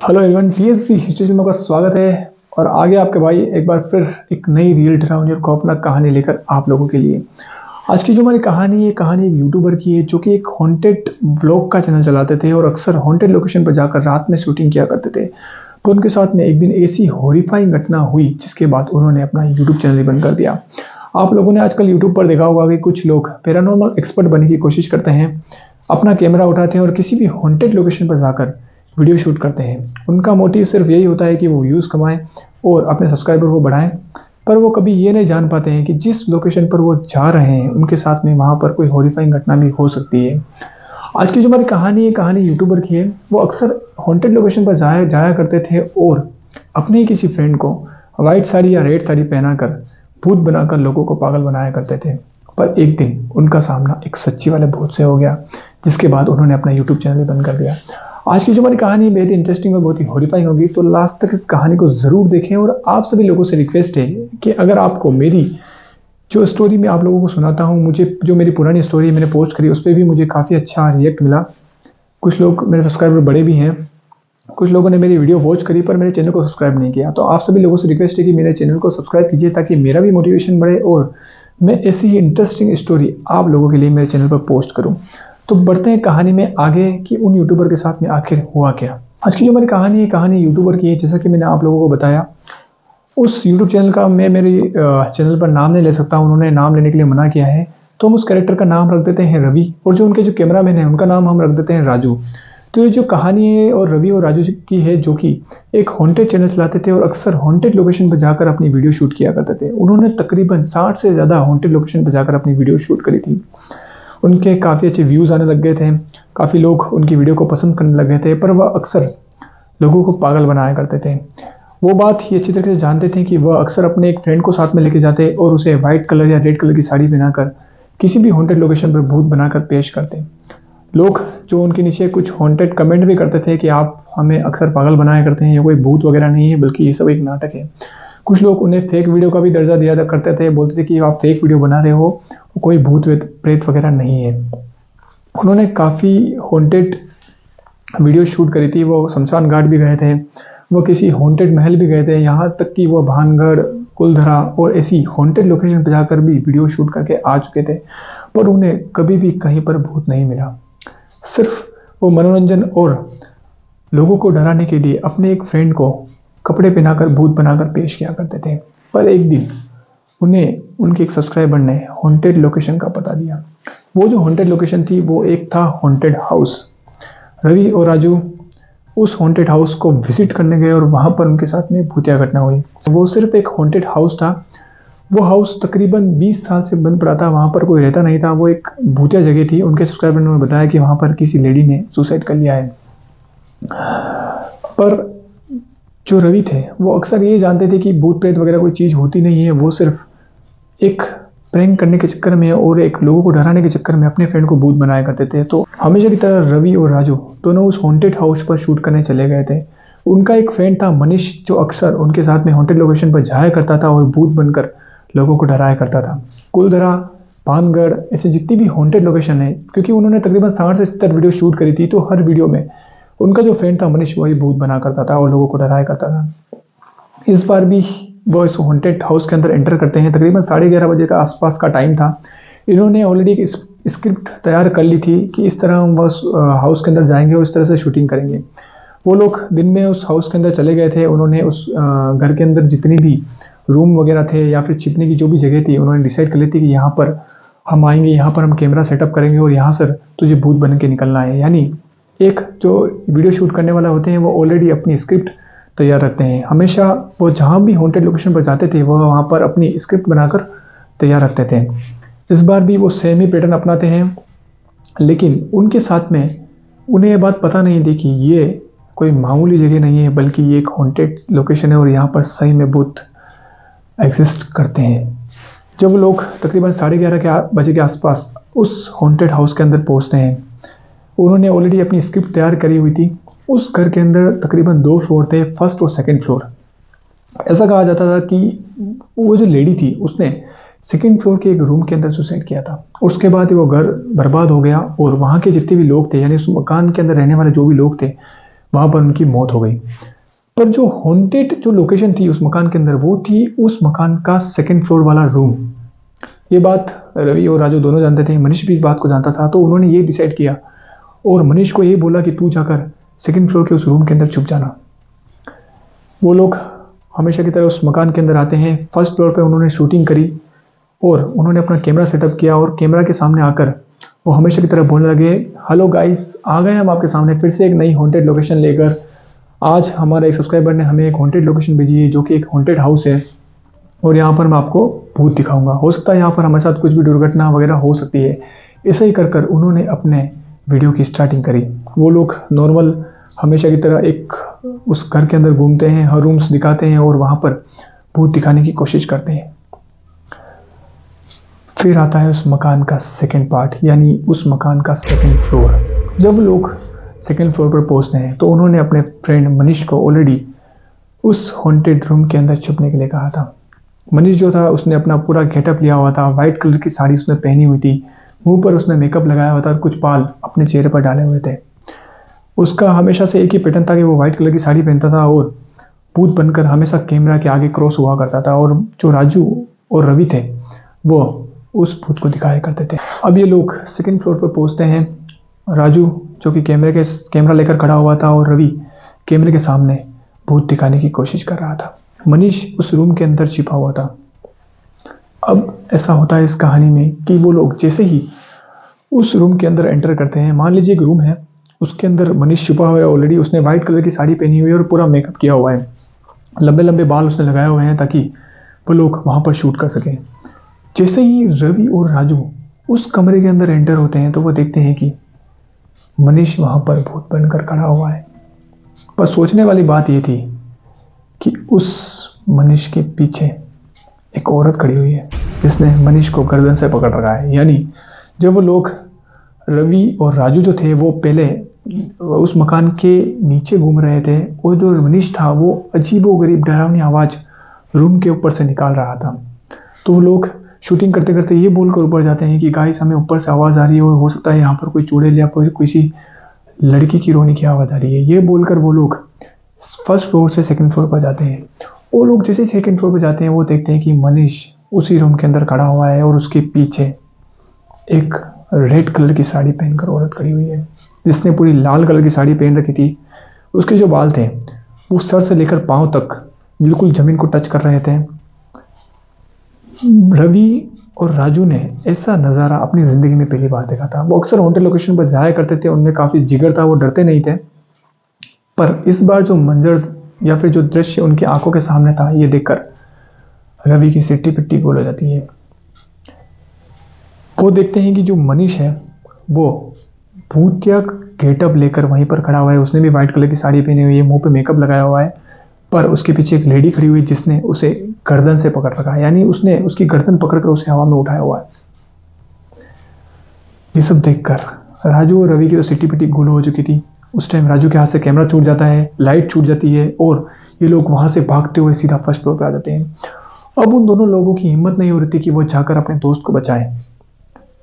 Hello everyone, TSP history में आपका स्वागत है। और आगे आपके भाई एक बार फिर एक नई रियल डरावनी और खौफनाक कहानी लेकर आप लोगों के लिए। आज की जो हमारी कहानी है, कहानी एक यूट्यूबर की है जो कि एक हॉन्टेड व्लॉग का चैनल चलाते थे और अक्सर हॉन्टेड लोकेशन पर जाकर रात में शूटिंग किया करते थे। तो उनके साथ में एक दिन ऐसी हॉरिफाइंग घटना हुई जिसके बाद उन्होंने अपना यूट्यूब चैनल ही बंद कर दिया। आप लोगों ने आजकल यूट्यूब पर देखा होगा कि कुछ लोग पैरानॉर्मल एक्सपर्ट बनने की कोशिश करते हैं, अपना कैमरा उठाते हैं और किसी भी हॉन्टेड लोकेशन पर जाकर वीडियो शूट करते हैं। उनका मोटिव सिर्फ यही होता है कि वो व्यूज़ कमाएं और अपने सब्सक्राइबर को बढ़ाएं। पर वो कभी ये नहीं जान पाते हैं कि जिस लोकेशन पर वो जा रहे हैं उनके साथ में वहाँ पर कोई हॉरिफाइंग घटना भी हो सकती है। आज की जो हमारी कहानी है, कहानी यूट्यूबर की है। वो अक्सर हॉन्टेड लोकेशन पर जाया जाया करते थे और अपने ही किसी फ्रेंड को वाइट साड़ी या रेड साड़ी पहनाकर भूत बनाकर लोगों को पागल बनाया करते थे। पर एक दिन उनका सामना एक सच्ची वाले भूत से हो गया, जिसके बाद उन्होंने अपना यूट्यूब चैनल ही बंद कर दिया। आज की जो हमारी कहानी बेहद इंटरेस्टिंग और बहुत ही हॉरिफाइंग होगी, तो लास्ट तक इस कहानी को ज़रूर देखें। और आप सभी लोगों से रिक्वेस्ट है कि अगर आपको मेरी जो स्टोरी मैं आप लोगों को सुनाता हूँ, मुझे जो मेरी पुरानी स्टोरी मैंने पोस्ट करी उस पर भी मुझे काफ़ी अच्छा रिएक्ट मिला। कुछ लोग मेरे सब्सक्राइबर बड़े भी हैं, कुछ लोगों ने मेरी वीडियो वॉच करी पर मेरे चैनल को सब्सक्राइब नहीं किया। तो आप सभी लोगों से रिक्वेस्ट है कि मेरे चैनल को सब्सक्राइब कीजिए ताकि मेरा भी मोटिवेशन बढ़े और मैं ऐसी ही इंटरेस्टिंग स्टोरी आप लोगों के लिए मेरे चैनल पर पोस्ट करूं। तो बढ़ते हैं कहानी में आगे कि उन यूट्यूबर के साथ में आखिर हुआ क्या। आज की जो हमारी कहानी है, कहानी यूट्यूबर की है। जैसा कि मैंने आप लोगों को बताया, उस यूट्यूब चैनल का मैं मेरी चैनल पर नाम नहीं ले सकता, उन्होंने नाम लेने के लिए मना किया है। तो हम उस कैरेक्टर का नाम रख देते हैं रवि, और जो उनके जो कैमरामैन हैं उनका नाम हम रख देते हैं राजू। तो ये जो कहानी है और रवि और राजू की है, जो कि एक हॉन्टेड चैनल चलाते थे और अक्सर हॉन्टेड लोकेशन पर जाकर अपनी वीडियो शूट किया करते थे। उन्होंने तकरीबन 60 से ज़्यादा हॉन्टेड लोकेशन पर जाकर अपनी वीडियो शूट करी थी। उनके काफ़ी अच्छे व्यूज़ आने लग गए थे, काफ़ी लोग उनकी वीडियो को पसंद करने लग गए थे। पर वह अक्सर लोगों को पागल बनाया करते थे। वो बात ये अच्छी तरीके से जानते थे कि वह अक्सर अपने एक फ्रेंड को साथ में लेके जाते और उसे वाइट कलर या रेड कलर की साड़ी पहनाकर किसी भी हॉन्टेड लोकेशन पर भूत बनाकर पेश करते। लोग जो उनके नीचे कुछ हॉन्टेड कमेंट भी करते थे कि आप हमें अक्सर पागल बनाया करते हैं, ये कोई भूत वगैरह नहीं है बल्कि ये सब एक नाटक है। कुछ लोग उन्हें फेक वीडियो का भी दर्जा दिया करते थे, बोलते थे कि आप फेक वीडियो बना रहे हो, कोई भूत प्रेत वगैरह नहीं है। उन्होंने काफ़ी हॉन्टेड वीडियो शूट करी थी। वो शमशान घाट भी गए थे, वो किसी हॉन्टेड महल भी गए थे, यहाँ तक कि वो भानगढ़, कुलधरा और ऐसी हॉन्टेड लोकेशन पर जाकर भी वीडियो शूट करके आ चुके थे। पर उन्हें कभी भी कहीं पर भूत नहीं मिला। सिर्फ वो मनोरंजन और लोगों को डराने के लिए अपने एक फ्रेंड को कपड़े पहनाकर भूत बनाकर पेश किया करते थे। पर एक दिन उन्हें उनके एक सब्सक्राइबर ने हॉन्टेड लोकेशन का पता दिया। वो जो हॉन्टेड लोकेशन थी वो एक था हॉन्टेड हाउस। रवि और राजू उस हॉन्टेड हाउस को विजिट करने गए और वहाँ पर उनके साथ में भूतिया घटना हुई। वो सिर्फ एक हॉन्टेड हाउस था। वो हाउस तकरीबन 20 साल से बंद पड़ा था, वहाँ पर कोई रहता नहीं था। वो एक भूतिया जगह थी। उनके सब्सक्राइबर ने बताया कि वहाँ पर किसी लेडी ने सुसाइड कर लिया है। पर जो रवि थे वो अक्सर ये जानते थे कि भूत प्रेत वगैरह कोई चीज़ होती नहीं है। वो सिर्फ एक प्रैंक करने के चक्कर में और एक लोगों को डराने के चक्कर में अपने फ्रेंड को भूत बनाया करते थे। तो हमेशा की तरह रवि और राजू दोनों उस हॉन्टेड हाउस पर शूट करने चले गए थे। उनका एक फ्रेंड था मनीष, जो अक्सर उनके साथ में हॉन्टेड लोकेशन पर जाया करता था और भूत बनकर लोगों को डराया करता था। कुलधरा, भानगढ़, ऐसे जितनी भी हॉन्टेड लोकेशन है, क्योंकि उन्होंने तकरीबन 60 से 70 वीडियो शूट करी थी, तो हर वीडियो में उनका जो फ्रेंड था मनीष वही भूत बना करता था और लोगों को डराया करता था। इस बार भी वो इस हॉन्टेड हाउस के अंदर एंटर करते हैं। तकरीबन 11:30 बजे का आसपास का टाइम था। इन्होंने ऑलरेडी एक स्क्रिप्ट तैयार कर ली थी कि इस तरह हम बस हाउस के अंदर जाएंगे और इस तरह से शूटिंग करेंगे। वो लोग दिन में उस हाउस के अंदर चले गए थे। उन्होंने उस घर के अंदर जितनी भी रूम वगैरह थे या फिर छिपने की जो भी जगह थी, उन्होंने डिसाइड कर ली थी कि यहाँ पर हम आएंगे, यहाँ पर हम कैमरा सेटअप करेंगे और यहाँ सर तुझे भूत बन के निकलना है। यानी एक जो वीडियो शूट करने वाला होते हैं वो ऑलरेडी अपनी स्क्रिप्ट तैयार रखते हैं। हमेशा वो जहाँ भी हॉन्टेड लोकेशन पर जाते थे वो वहाँ पर अपनी स्क्रिप्ट बनाकर तैयार रखते थे। इस बार भी वो सेम ही पैटर्न अपनाते हैं, लेकिन उनके साथ में उन्हें ये बात पता नहीं थी कि ये कोई मामूली जगह नहीं है बल्कि ये एक हॉन्टेड लोकेशन है और यहाँ पर सही में भूत एग्जिस्ट करते हैं। जब लोग तकरीबन 11:30 बजे के आसपास उस हॉन्टेड हाउस के अंदर पहुँचते हैं, उन्होंने ऑलरेडी अपनी स्क्रिप्ट तैयार करी हुई थी। उस घर के अंदर तकरीबन 2 फ्लोर थे, फर्स्ट और सेकंड फ्लोर। ऐसा कहा जाता था कि वो जो लेडी थी उसने सेकंड फ्लोर के एक रूम के अंदर सुसाइड किया था। उसके बाद वो घर बर्बाद हो गया और वहाँ के जितने भी लोग थे, यानी उस मकान के अंदर रहने वाले जो भी लोग थे, वहाँ पर उनकी मौत हो गई। पर जो हॉन्टेड जो लोकेशन थी उस मकान के अंदर, वो थी उस मकान का सेकंड फ्लोर वाला रूम। ये बात रवि और राजू दोनों जानते थे, मनीष भी इस बात को जानता था। तो उन्होंने ये डिसाइड किया और मनीष को ये बोला कि तू जाकर सेकंड फ्लोर के उस रूम के अंदर छुप जाना। वो लोग हमेशा की तरह उस मकान के अंदर आते हैं। फर्स्ट फ्लोर पे उन्होंने शूटिंग करी और उन्होंने अपना कैमरा सेटअप किया और कैमरा के सामने आकर वो हमेशा की तरह बोलने लगे, हेलो गाइस, आ गए हम आपके सामने फिर से एक नई हॉन्टेड लोकेशन लेकर। आज हमारे एक सब्सक्राइबर ने हमें एक हॉन्टेड लोकेशन भेजी है जो कि एक हॉन्टेड हाउस है और यहाँ पर मैं आपको भूत दिखाऊंगा। हो सकता है यहाँ पर हमारे साथ कुछ भी दुर्घटना वगैरह हो सकती है। ऐसा ही कर उन्होंने अपने वीडियो की स्टार्टिंग करी। वो लोग नॉर्मल हमेशा की तरह एक उस घर के अंदर घूमते हैं, हर रूम्स दिखाते हैं और वहाँ पर भूत दिखाने की कोशिश करते हैं। फिर आता है उस मकान का सेकंड पार्ट, यानी उस मकान का सेकंड फ्लोर। जब लोग सेकंड फ्लोर पर पहुंचते हैं तो उन्होंने अपने फ्रेंड मनीष को ऑलरेडी उस हॉन्टेड रूम के अंदर छुपने के लिए कहा था। मनीष जो था उसने अपना पूरा गेटअप लिया हुआ था, वाइट कलर की साड़ी उसने पहनी हुई थी, मुंह पर उसने मेकअप लगाया हुआ था और कुछ बाल अपने चेहरे पर डाले हुए थे। उसका हमेशा से एक ही पैटर्न था कि वो व्हाइट कलर की साड़ी पहनता था और भूत बनकर हमेशा कैमरा के आगे क्रॉस हुआ करता था और जो राजू और रवि थे वो उस भूत को दिखाया करते थे। अब ये लोग सेकंड फ्लोर पर पहुंचते हैं। राजू जो कि कैमरा लेकर खड़ा हुआ था और रवि कैमरे के सामने भूत दिखाने की कोशिश कर रहा था। मनीष उस रूम के अंदर छिपा हुआ था। अब ऐसा होता है इस कहानी में कि वो लोग जैसे ही उस रूम के अंदर एंटर करते हैं, मान लीजिए एक रूम है, उसके अंदर मनीष छुपा हुआ है ऑलरेडी। उसने व्हाइट कलर की साड़ी पहनी हुई है और पूरा मेकअप किया हुआ है, लंबे लंबे बाल उसने लगाए हुए हैं ताकि वो लोग वहाँ पर शूट कर सकें। जैसे ही रवि और राजू उस कमरे के अंदर एंटर होते हैं तो वो देखते हैं कि मनीष वहाँ पर भूत बनकर खड़ा हुआ है। पर सोचने वाली बात ये थी कि उस मनीष के पीछे एक औरत खड़ी हुई है जिसने मनीष को गर्दन से पकड़ रखा है। यानी जब वो लोग रवि और राजू जो थे वो पहले उस मकान के नीचे घूम रहे थे और जो मनीष था वो अजीबोगरीब डरावनी आवाज़ रूम के ऊपर से निकाल रहा था। तो वो लोग शूटिंग करते करते ये बोलकर ऊपर जाते हैं कि गाइस हमें ऊपर से आवाज़ आ रही है और हो सकता है यहाँ पर कोई चुड़ैल या कोई किसी लड़की की रोने की आवाज़ आ रही है। ये बोलकर वो लोग फर्स्ट फ्लोर से सेकंड फ्लोर पर जाते हैं। वो लोग जैसे सेकंड फ्लोर पर जाते हैं वो देखते हैं कि मनीष उसी रूम के अंदर खड़ा हुआ है और उसके पीछे एक रेड कलर की साड़ी पहनकर औरत खड़ी हुई है जिसने पूरी लाल कलर की साड़ी पहन रखी थी। उसके जो बाल थे वो सर से लेकर पांव तक बिल्कुल जमीन को टच कर रहे थे। रवि और राजू ने ऐसा नज़ारा अपनी ज़िंदगी में पहली बार देखा था। वो अक्सर हॉन्टेड लोकेशन पर जाया करते थे, उनमें काफ़ी जिगर था, वो डरते नहीं थे। पर इस बार जो मंजर या फिर जो दृश्य उनकी आंखों के सामने था, ये देखकर रवि की सिट्टी पिट्टी गोल हो जाती है। वो देखते हैं कि जो मनीष है वो भूतिया गेटअप लेकर वहीं पर खड़ा हुआ है। उसने भी व्हाइट कलर की साड़ी पहनी हुई है, मुंह पे मेकअप लगाया हुआ है, पर उसके पीछे एक लेडी खड़ी हुई जिसने उसे गर्दन से पकड़ रखा है। यानी उसने उसकी गर्दन पकड़कर उसे हवा में उठाया हुआ है। ये सब देखकर राजू और रवि की तो सिट्टी पिट्टी गोल हो चुकी थी। उस टाइम राजू के हाथ से कैमरा छूट जाता है, लाइट छूट जाती है और ये लोग वहां से भागते हुए सीधा फर्स्ट फ्लोर पर आ जाते हैं। अब उन दोनों लोगों की हिम्मत नहीं हो रही थी कि वो जाकर अपने दोस्त को बचाएं।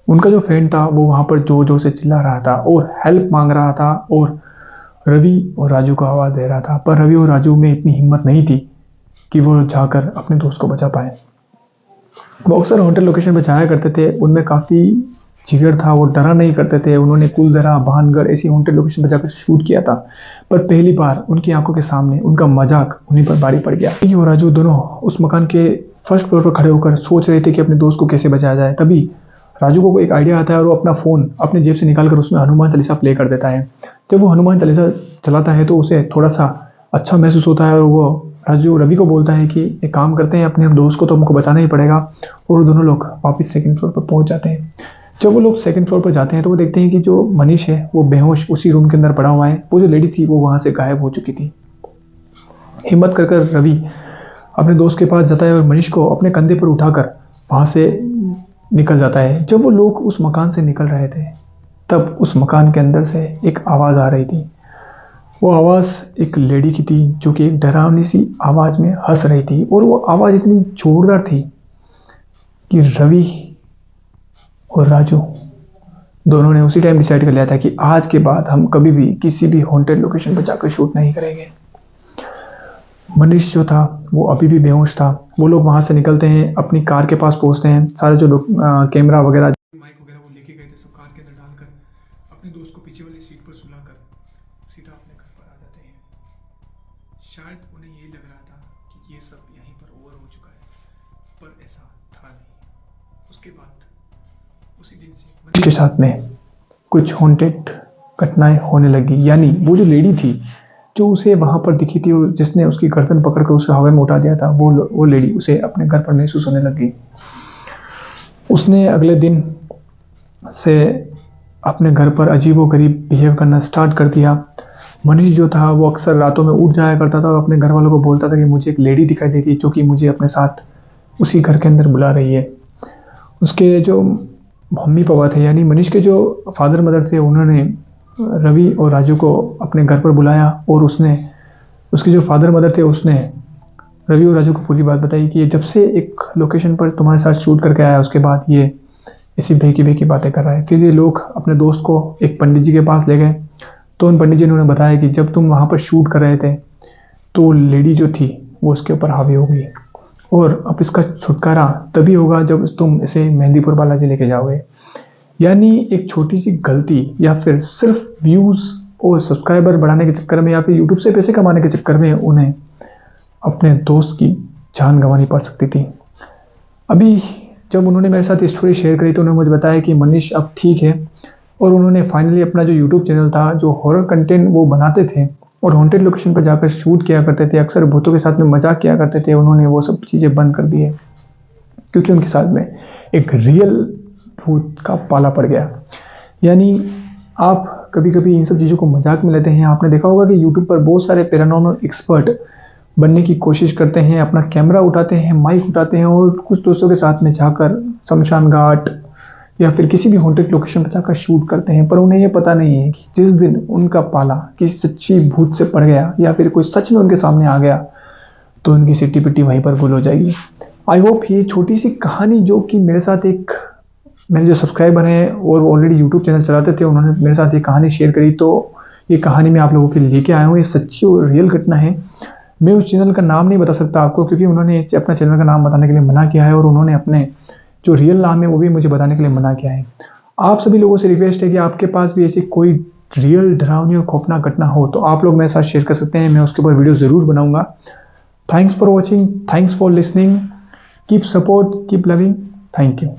उनका जो फ्रेंड था वो वहां पर जोर जोर से चिल्ला रहा था और हेल्प मांग रहा था और रवि और राजू को आवाज़ दे रहा था, पर रवि और राजू में इतनी हिम्मत नहीं थी कि वो जाकर अपने दोस्त को बचा पाए। वो अक्सर हॉन्टेड लोकेशन पर जाया करते थे, उनमें काफ़ी जिगर था, वो डरा नहीं करते थे। उन्होंने कुलधरा, भानगढ़ ऐसी हॉन्टेड लोकेशन पर जाकर शूट किया था, पर पहली बार उनकी आंखों के सामने उनका मजाक उन्हीं पर भारी पड़ गया। रवि और राजू दोनों उस मकान के फर्स्ट फ्लोर पर खड़े होकर सोच रहे थे कि अपने दोस्त को कैसे बचाया जाए। तभी राजू को एक आइडिया आता है और वो अपना फ़ोन अपने जेब से निकालकर उसमें हनुमान चालीसा प्ले कर देता है। जब वो हनुमान चालीसा चलाता है तो उसे थोड़ा सा अच्छा महसूस होता है और वो राजू रवि को बोलता है कि एक काम करते हैं, अपने दोस्त को तो हमको बचाना ही पड़ेगा। और दोनों लोग वापस सेकंड फ्लोर पर पहुंच जाते हैं। जब वो लोग सेकंड फ्लोर पर जाते हैं तो वो देखते हैं कि जो मनीष है वो बेहोश उसी रूम के अंदर पड़ा हुआ है। वो जो लेडी थी वो वहाँ से गायब हो चुकी थी। हिम्मत कर रवि अपने दोस्त के पास जाता है और मनीष को अपने कंधे पर उठाकर वहाँ से निकल जाता है। जब वो लोग उस मकान से निकल रहे थे तब उस मकान के अंदर से एक आवाज़ आ रही थी। वो आवाज़ एक लेडी की थी जो कि एक डरावनी सी आवाज़ में हंस रही थी और वो आवाज़ इतनी जोरदार थी कि रवि और राजू दोनों ने उसी टाइम डिसाइड कर लिया था कि आज के बाद हम कभी भी किसी भी हॉन्टेड लोकेशन पर जाकर शूट नहीं करेंगे। मनीष जो था वो अभी भी बेहोश था। वो लोग वहां से निकलते हैं, अपनी कार के पास पहुंचते हैं, सारे जो लोग कैमरा वगैरह माइक वगैरह वो लेके गए थे सब कार के अंदर डालकर अपने दोस्त को पीछे वाली सीट पर सुलाकर सीधा अपने घर पर आ जाते हैं। शायद उन्हें ये लग रहा था कि ये सब यहीं पर ओवर हो चुका है, पर ऐसा था नहीं। उसके बाद उसी दिन से मनीष के साथ में कुछ हॉन्टेड घटनाएं होने लगी। यानी वो जो लेडी थी जो उसे वहां पर दिखी थी और जिसने उसकी गर्दन पकड़कर उसे हवा में उठा दिया था, वो लेडी उसे अपने घर पर महसूस होने लगी। उसने अगले दिन से अपने घर पर अजीबोगरीब बिहेव करना स्टार्ट कर दिया। मनीष जो था वो अक्सर रातों में उठ जाया करता था और अपने घर वालों को बोलता था कि मुझे एक लेडी दिखाई देती है जो कि मुझे अपने साथ उसी घर के अंदर बुला रही है। उसके जो मम्मी पापा थे, यानी मनीष के जो फादर मदर थे, उन्होंने रवि और राजू को अपने घर पर बुलाया और उसके जो फादर मदर थे उसने रवि और राजू को पूरी बात बताई कि ये जब से एक लोकेशन पर तुम्हारे साथ शूट करके आया उसके बाद ये ऐसी बेकी बातें कर रहा है। फिर ये लोग अपने दोस्त को एक पंडित जी के पास ले गए, तो उन पंडित जी ने उन्हें बताया कि जब तुम वहाँ पर शूट कर रहे थे तो लेडी जो थी वो उसके ऊपर हावी हो गई और अब इसका छुटकारा तभी होगा जब तुम इसे मेहंदीपुर बालाजी लेके जाओगे। यानी एक छोटी सी गलती या फिर सिर्फ व्यूज़ और सब्सक्राइबर बढ़ाने के चक्कर में या फिर यूट्यूब से पैसे कमाने के चक्कर में उन्हें अपने दोस्त की जान गंवानी पड़ सकती थी। अभी जब उन्होंने मेरे साथ स्टोरी शेयर करी तो उन्होंने मुझे बताया कि मनीष अब ठीक है और उन्होंने फाइनली अपना जो यूट्यूब चैनल था, जो हॉरर कंटेंट वो बनाते थे और हॉन्टेड लोकेशन पर जाकर शूट किया करते थे, अक्सर भूतों के साथ में मजाक किया करते थे, उन्होंने वो सब चीज़ें बंद कर दी है क्योंकि उनके साथ में एक रियल भूत का पाला पड़ गया। यानी आप कभी कभी इन सब चीज़ों को मजाक में लेते हैं। आपने देखा होगा कि यूट्यूब पर बहुत सारे पैरानॉर्मल एक्सपर्ट बनने की कोशिश करते हैं, अपना कैमरा उठाते हैं, माइक उठाते हैं और कुछ दोस्तों के साथ में जाकर शमशान घाट या फिर किसी भी हॉन्टेड लोकेशन पर जाकर शूट करते हैं, पर उन्हें ये पता नहीं है कि जिस दिन उनका पाला किसी सच्ची भूत से पड़ गया या फिर कोई सच में उनके सामने आ गया तो उनकी सिट्टी पिट्टी वहीं पर गुल हो जाएगी। आई होप ये छोटी सी कहानी जो कि मेरे जो सब्सक्राइबर हैं और ऑलरेडी यूट्यूब चैनल चलाते थे, उन्होंने मेरे साथ ये कहानी शेयर करी, तो ये कहानी मैं आप लोगों के लिए लेके आया हूँ। ये सच्ची और रियल घटना है। मैं उस चैनल का नाम नहीं बता सकता आपको क्योंकि उन्होंने अपना चैनल का नाम बताने के लिए मना किया है और उन्होंने अपने जो रियल नाम है वो भी मुझे बताने के लिए मना किया है। आप सभी लोगों से रिक्वेस्ट है कि आपके पास भी ऐसी कोई रियल डरावनी और खौफनाक घटना हो तो आप लोग मेरे साथ शेयर कर सकते हैं, मैं उसके ऊपर वीडियो ज़रूर बनाऊंगा। Thanks for watching, thanks for listening, keep support, keep loving, thank you.